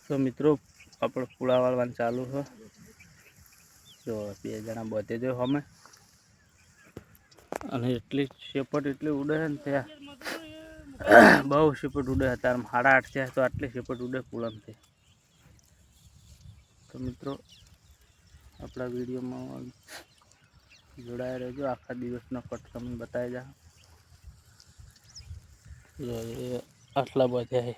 તો મિત્રો આપણે પૂળા વાળવાનું ચાલુ છે. જો બે જણા બધે જો અમે અને એટલી શેપટ એટલી ઉડે છે ને ત્યાં બહુ શેપટ ઉડે. અત્યારે 8:30 છે તો આટલી શેપટ ઉડે પૂળામથી. તો મિત્રો આપણા વિડીયોમાં જોડાયા રહેજો. આખા દિવસનો કટ તમને બતાવી જા. આટલા બધા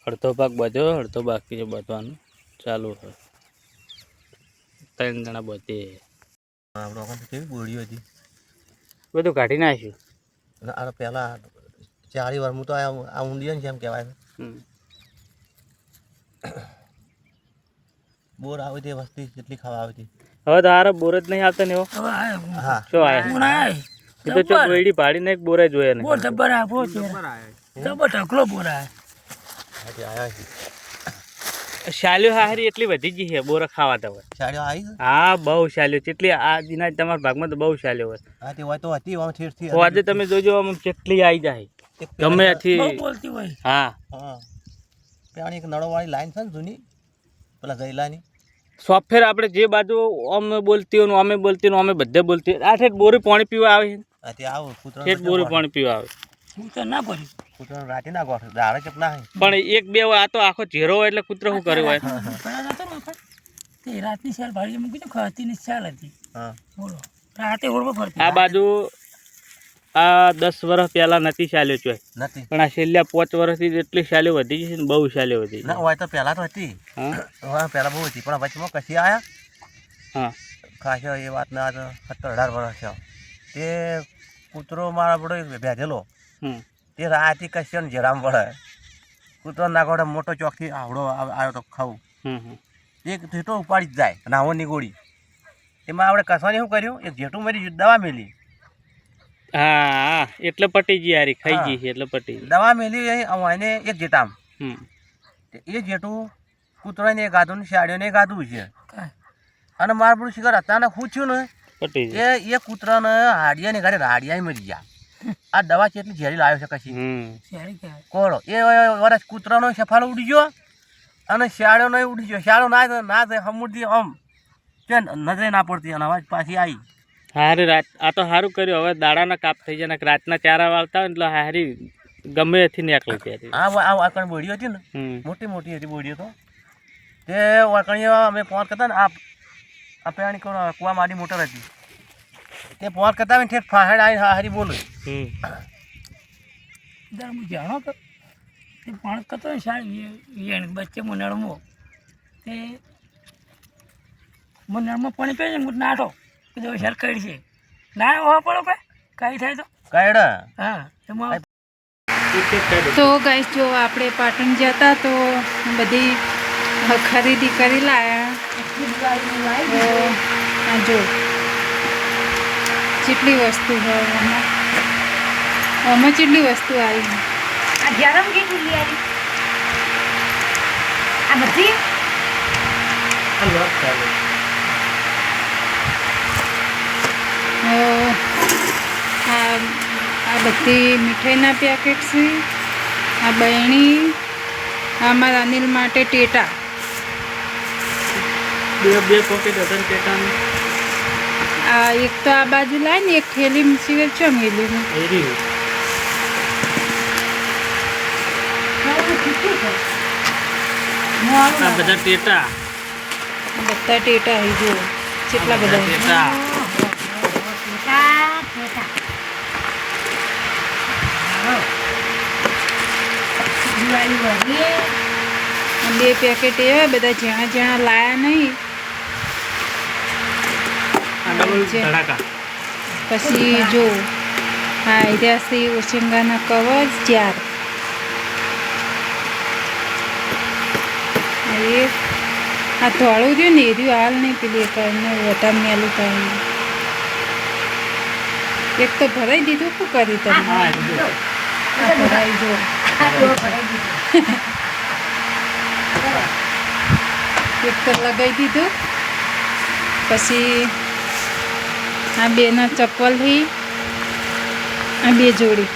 અડધો ભાગ બધો, અડધો બાકી છે બધવાનું ચાલુ છે. 3 જણા બધે કેવી બોડીઓ હતી બધું કાઢી નાખ્યું. આ પેલા 4 વાર હું તો આ ઊંડી ને જેમ કહેવાય બોર આવી હતી વસ્તી જેટલી ખાવા આવી હતી. હવે તો હારો બોર જ નહીં આવતા ને એવો. હા શું આયા એ તો ચો વેડી પાડીને એક બોરે જોયા ને બોર જબર આ બોર જબર ઢકલો બોર આ આયા છે. શાલ્યો હારી એટલી વધી ગઈ છે બોર ખાવા તો. શાળીઓ આવી હા બહુ શાલ્યો કેટલી આ દિના તમારા ભાગમાં તો બહુ શાલ્યો હોય. હા તે હોય તો હતી આમ ઠેરથી તો આજે તમે જોજો આમ કેટલી આવી જાય ગમે ત્યાંથી. બહુ બોલતી હોય. હા હા પેલી એક નળોવાળી લાઈન છે ને જૂની પેલા જયલાની સોફેર આપણે જે બાજુ અમે બોલતી હોય અમે બોલતી હોય અમે બધે બોલતી હોય. આ ઠેઠ બોરી પાણી પીવા આવે છે. હા તે આવો કૂતરો ઠેઠ બોરી પાણી પીવા આવે. હું તો ના ભર્યું. કૂતરો રાતે ના ગોઠ દાડે ચપના હે પણ એક બે હોય આ તો આખો ચહેરો હોય એટલે કૂતરો શું કર્યું હોય. પેલા નતો ને વખત તે રાતની શાલ ભાડી મૂકી તો ખાતીની શાલ હતી. હા બોલો રાતે ઓળવો ફરતી. આ બાજુ આ 10 વર્ષ પહેલા નથી ચાલ્યો છે નથી પણ આ છેલ્લા 5 વર્ષથી એટલી શાલ્યો વધી ગઈ છે ને બહુ શાલ્યો વધી ગઈ. ના હોય તો પહેલા તો હતી. હા હા પહેલા બહુ હતી પણ વચમાં કશી આયા હા ખાસો એ વાતના આ 17-18 વર્ષ છે. તે કૂતરો મારા બધો ભેજેલો હમ તે રાતે કશ્યો ને જરામ પડે કૂતરો ના ગોળે મોટો ચોકથી આવડો આવ્યો તો ખાવું હમ એક જેટો ઉપાડી જ જાય નાવોની ગોળી. એમાં આપણે કસવાની શું કર્યું એક જેટું મારી દવા મેલી. હા એટલે પટી ગઈ યારી ખાઈ ગઈ છે એટલે પટી ગઈ. દવા મેલી એને એક જેટામ હમ એ જેટું કૂતરાને ગાધું ને શાળીઓને ગાધું છે. કાંઈ. અને મારે બધું શિકાર અચાનક શું થયું ને પટી ગઈ. એ કૂતરાને હાડિયાને ઘરે હાડિયા મરી ગયા. આ દવા કેટલી ઝેરી લાવ્યો છે કશી હમ શાળી કહેવાય. કોળો એ વરસ કૂતરાનો સફાલો ઉડી ગયો અને શાળો નહીં ઉડી ગયો. શાળો ના થાય સમુદ્રી આમ કે નજરે ના પડતી અને અવાજ પાછી આવી. હારી રાત આ તો સારું કર્યું. હવે દાડાના કાપ થઈ જાય ને રાતના 4 વાળતા હોય એટલે હારી ગમે એથી નીકળી ત્યારે. આ વાકણ બોડીઓ હતી ને મોટી મોટી હતી બોડીઓ તો તે વાકણીઓ અમે પોર કરતા ને આ પેણી કુવા મારી મોટર હતી તે પોર કરતા ને ઠેઠ ફાહેડ આવી હારી બોલું દર હું જાણો તો તે પણ કરતો ને શાળી બચ્ચે મુનાળમાં તે મુનાળમાં પાણી પીએ ને હું નાઠો કીધું શેર કરી છે ના હોવા પડો કાંઈ થાય તો કાયડા હા એમાં તો ગાઈસ જો આપણે પાટણ જતા તો બધી ખરીદી કરી લાયા. તો આ જો જેટલી વસ્તુ હોય આમાં જેટલી વસ્તુ આવી આ ગરમ કેટલી લઈ આવી આ બધી આ બધી મીઠાઈના પેકેટ છે. આ બહેણી આ મારા અનિલ માટે ટેટા બે પોકેટ હતા ને ટેટાની. આ એક તો આ બાજુ લાય ને એક થેલી સિવાય ચમેલી આ બધા ટેટા બધા ટેટા હઈ જો કેટલા બધા ટેટા બે પેકેટ એવા બધા જેણા જેણા લાયા નહીં. પછી જો હા એરિયાથી ઓશિંગાના કવર 4 આ ધોળું રહ્યું ને એર્યું હાલ નહીં પેલી કરીને વધારે મેલું થાય. એક તો ભરાઈ દીધું શું કરી તમે ભરાઈ જો એક તો લગાવી દીધું. પછી આ બેના ચપ્પલ આ 2 જોડી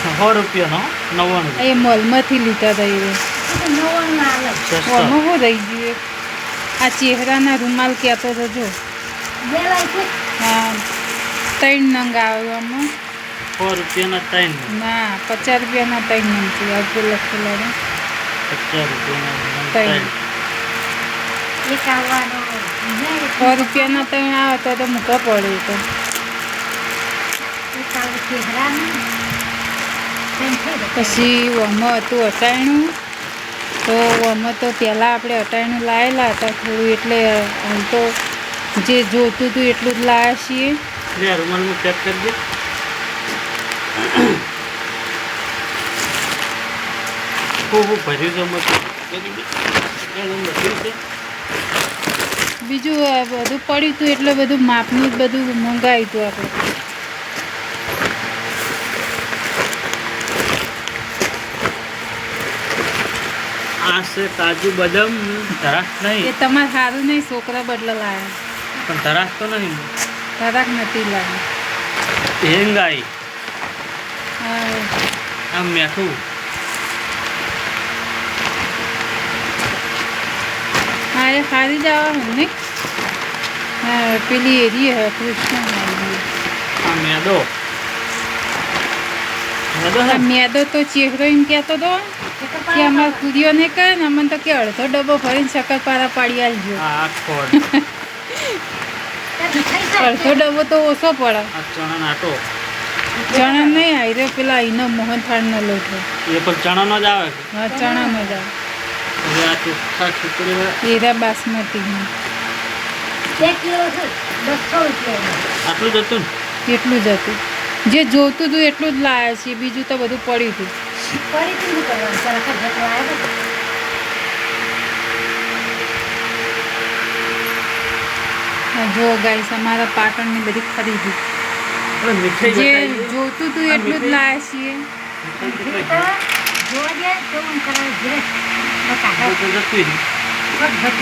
100 રૂપિયાનો 99 એ મોલમાંથી લીધા હતા એ નવાનું આવે સસ્તા આમાં શું રહી ગયું એક? આ ચહેરાના રૂમાલ કહેતો હતો જો. બે લાય છે હા 3 નંગ આવે આમાં. 100 રૂપિયાના 3 ના 50 રૂપિયાના 3 નંગ છે આગળ લખેલા ને 50 રૂપિયાના ત્રણ. 3 એક આવવાનો 100 રૂપિયાના 3 આવે તો મૂકવા પડે તો. એક આવે ચહેરાનું પછી આમાં હતું અટાણું. તો આમાં તો પહેલાં આપણે અટાણું લાવેલા હતા થોડું એટલે હાલ તો જે જોતું હતું એટલું જ લાવ્યા છીએ. લે રૂમાલમાં પેક કરી દે હું ભર્યું છે મત બીજું આ બધું પડ્યું હતું એટલે બધું માપનું જ બધું મંગાવ્યું હતું આપણે. આ છે કાજુ બદામ ધરાક એ નહીં તમારે સારું નહીં છોકરા બદલા લાવ્યા. પણ ધરાક તો નહીં તરાક નથી લાવ્યા. હેંગાઈ હા, આ મીઠું હા એ સારી જ આવે ને નહીં? હા પેલી એરી હે કૃષ્ણ વાળી. આ મેદો મેદો આ મેદો તો ચહેરો એમ કહેતો હતો કે અમારે કુદીઓ ને કહે ને અમને તો કે અડધો ડબ્બો ભરીને શક્કરપારા પાડી આલજો. આ આખોડ અડધો ડબ્બો તો ઓછો પડે. આ ચણા નાટો ચણા નહીં આયરે પેલા એનો મોહનથાળનો લોટ હોય. એ પણ ચણાનો જ આવે છે હા ચણાનો જ આવે. હવે આ ચોખ્ખા ખીચડી એરા બાસમતીનો 2 કિલો છે 200 રૂપિયા આટલું જ હતું એટલું જ હતું. જે જોતું હતું એટલું જ લાવ્યા છીએ બીજું તો બધું પડ્યું હતું. ફરી શું કરવાનું સરસ જેટલો આવ્યો આ જો ગાઈસ અમારા પાટણની બધી ખરીદી ને મીઠાઈ જે બતાવી દે. જોતું હતું એટલું જ લાવ્યા છીએ. જોવા જાય તો હું કરાવે ઘરે બતા આ તો જતું રહ્યું.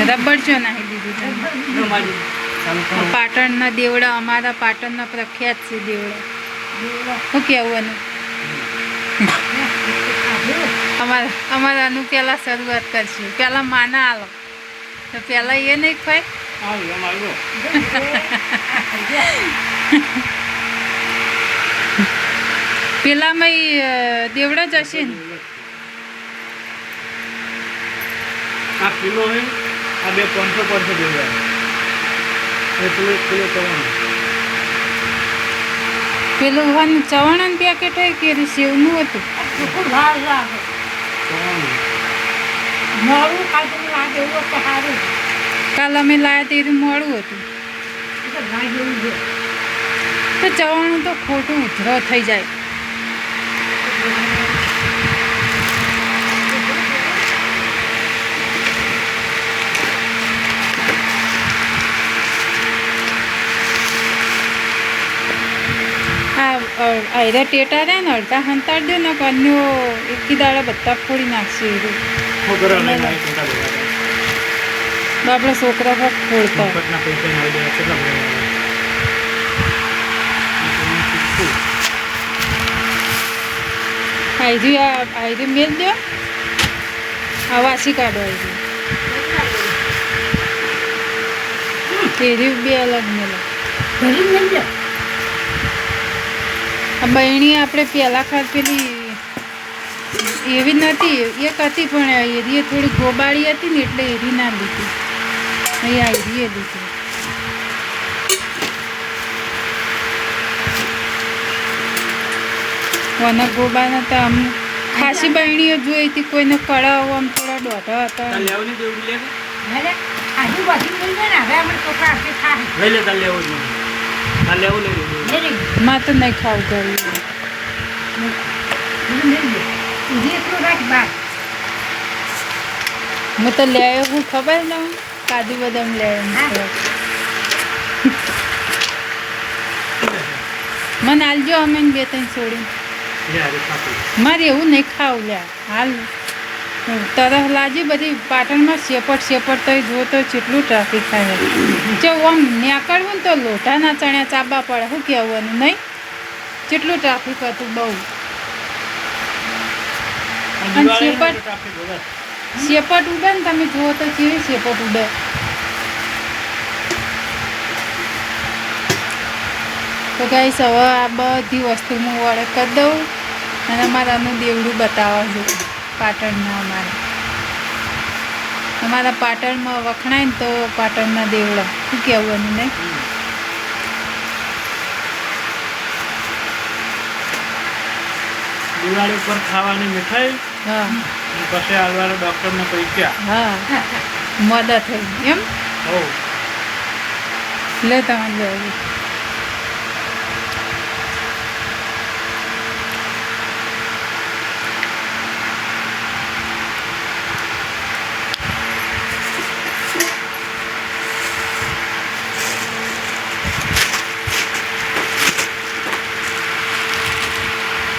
રબર ચો નાખી દીધું તમે. જો મારી સામસામ. પાટણના દેવડા અમારા પાટણના પ્રખ્યાત છે દેવડા. શું કહેવું એનું? અમારા આનું પહેલાં શરૂઆત કરશું. પહેલાં માના આલો તો પહેલાં એ નહીં ખાય. આવ્યો, એમ આવ્યો. પેલામાં દેવડા જ હશે ને? આ કિલો હે આ બે 500 દેવા એટલું 1 કિલો કરવાનું પેલું વાનું ચવાણાનું પેકેટ હોય કે સેવનું હતું? ખૂબ ભાવ લાગે મોડું કાઢી લાગે એવું તો સારું કાલ અમે લાવ્યા તે મોડું હતું તો ના જેવું છે તો ચવાણું તો ખોટું ઉધરો થઈ જાય. આયરા ટેટા રહ્યા ને અડધા હંતાડ દો ને કન્યો એકી દાડા બધા ફોડી નાખશે એ હું ઘરે લઈને આવી ચિંતા કરવા તો આપણા છોકરા પણ ફોડતા. મફતના પૈસા આવી ગયા કેટલા બધા આયરી મેલ દો આ વાસી કાઢો આયરી એરી બે અલગ મેલો. ઘરી નહીં લો આ બહેણી આપણે પહેલાં ખાત પેલી એવી નથી એક હતી પણ એરીએ થોડી ગોબાળી હતી ને એટલે એરી ના લીધી. અહીંયા એરીએ લીધી. વના ગોબાના તો આમ ખાસી બહેણીઓ જોઈ હતી કોઈને કળાવો આમ થોડા દોઢા હતા. તાર લેવું નહીં દેવું લે હવે આજુબાજુ નહીં ને હવે અમે છોકરા આપણે ખાય લઈ લે તાર લેવું જ નહીં તાર લેવું લઈ લે માં તો નહીં ખાવું ગયું. હું તો લે આવ્યો હું ખબર ને કાજુ બદામ લે આવ્યો. મને આલજો અમે 2-3 છોડી. મારે એવું નહીં ખાવું લે હાલ તરફ લાજી બધી પાટણમાં શેપટ તો જો તો કેટલું ટ્રાફિક થાય. જો આમ નીકળવું ને તો લોટાના ચણ્યા ચાબા પડે શું કહેવાનું નહીં? કેટલું ટ્રાફિક હતું બહુ. અને શેપટ ઉડે ને તમે જુઓ તો કેવી શેપટ ઉડે. તો ગાઈસ હવે આ બધી વસ્તુ હું વડે કરી દઉં અને અમારાનું દેવડું બતાવવા છું પાટણના. અમારા પાટણમાં વખણાય ને તો પાટણના દેવડા શું કહેવું એનું નહીં. દિવાળી ઉપર ખાવાની મીઠાઈ, હા પછી હાલવાના ડૉક્ટરને પૈસા. હા મદદ થઈ એમ. હો લે તમારે લેવું.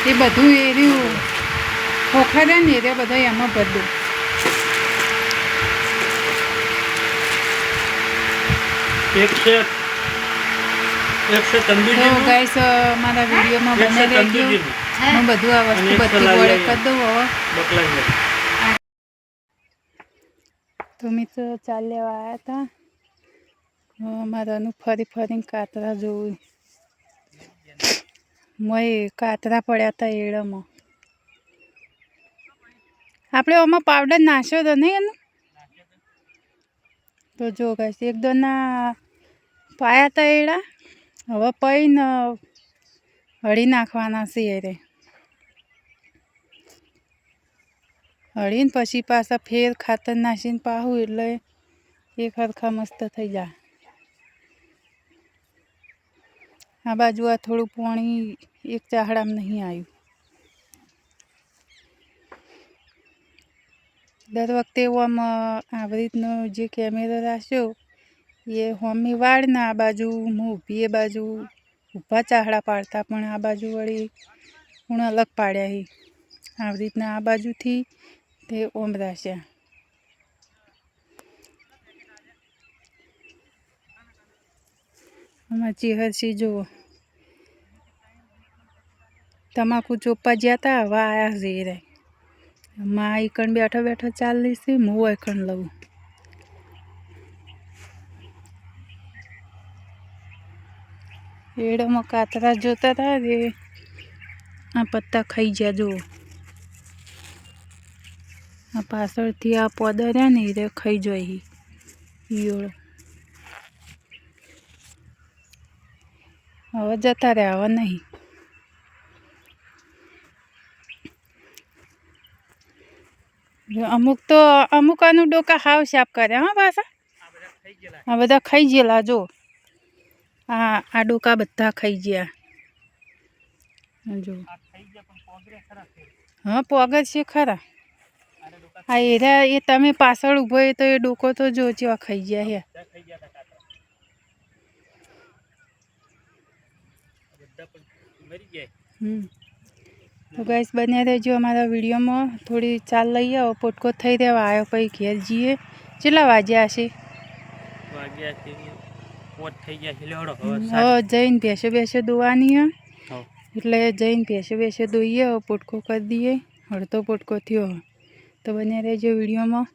એ બધું એ રહ્યું ખોખા ને એ રહ્યા બધા એમાં બધું. એક છે તંદુરી. તો ગાઈસ મારા વિડીયોમાં બને રહેજો. હું બધું આ વસ્તુ બધી વડે કરી દઉં હવે. તો મિત્રો ચાલ લેવા આવ્યા હતા. મારાનું ફરી ફરીને કાતરા જોવું. મોય કાતરા પડ્યા હતા એડામાં. આપણે આમાં પાવડર નાખ્યો તો નહીં એનો. તો જો ગાઈસ એક દોના પાયા હતા એડા. હવે પૈને હળી નાખવાના છે રે. હળીને પછી પાછા ફેર ખાતર નાખીને પાહું એટલે એક હરખા મસ્ત થઈ જાય. આ બાજુ આ થોડું પાણી એક ચાહડામાં નહીં આવ્યું. દર વખતે આમ આવી રીતનો જે કેમેરો રાખ્યો એ હોમી વાળને આ બાજુ હું ઊભી એ બાજુ ઊભા ચાહડા પાડતા, પણ આ બાજુ વળી હું અલગ પાડ્યા હી. આવી રીતના આ બાજુથી તે ઓમ રાખ્યા. આમાં ચેહરસી જુઓ તમાકુ ચોપવા ગયા હતા, હવે આયા છે રે. માં એકણ બેઠો બેઠો ચાલી છે, હું એકણ લઉં. એડામાં કાતરા જોતા હતા રે. આ પત્તા ખાઈ ગયા જુઓ. આ પાછળથી આ પોદા રહ્યા ને એ ખાઈ જોઈ ઈયોળો. હવે જતા રહ્યા, હવે નહીં. અમુક તો અમુક આનું ડોકા હાવ સાફ કરે. હા પાછા આ બધા ખાઈ ગયેલા જો. આ ડોકા બધા ખાઈ ગયા જો. હા પોગર છે ખરા. આ એરા એ તમે પાછળ ઊભો એ તો એ ડોકો તો જો જેવા ખાઈ ગયા હે. તો ગાઈસ બન્યા રહેજો અમારા વિડીયોમાં. થોડી ચાલ લઈ આવો, પોટકો થઈ રહેવા આવ્યો પછી ઘેર જઈએ. કેટલા વાગ્યા હશે? જઈને ભેંસો દોવાની હે એટલે જઈને ભેંસો દોઈએ. પોટકો કરી દઈએ. હળતો પોટકો થયો. તો બન્યા રહેજો વિડીયોમાં.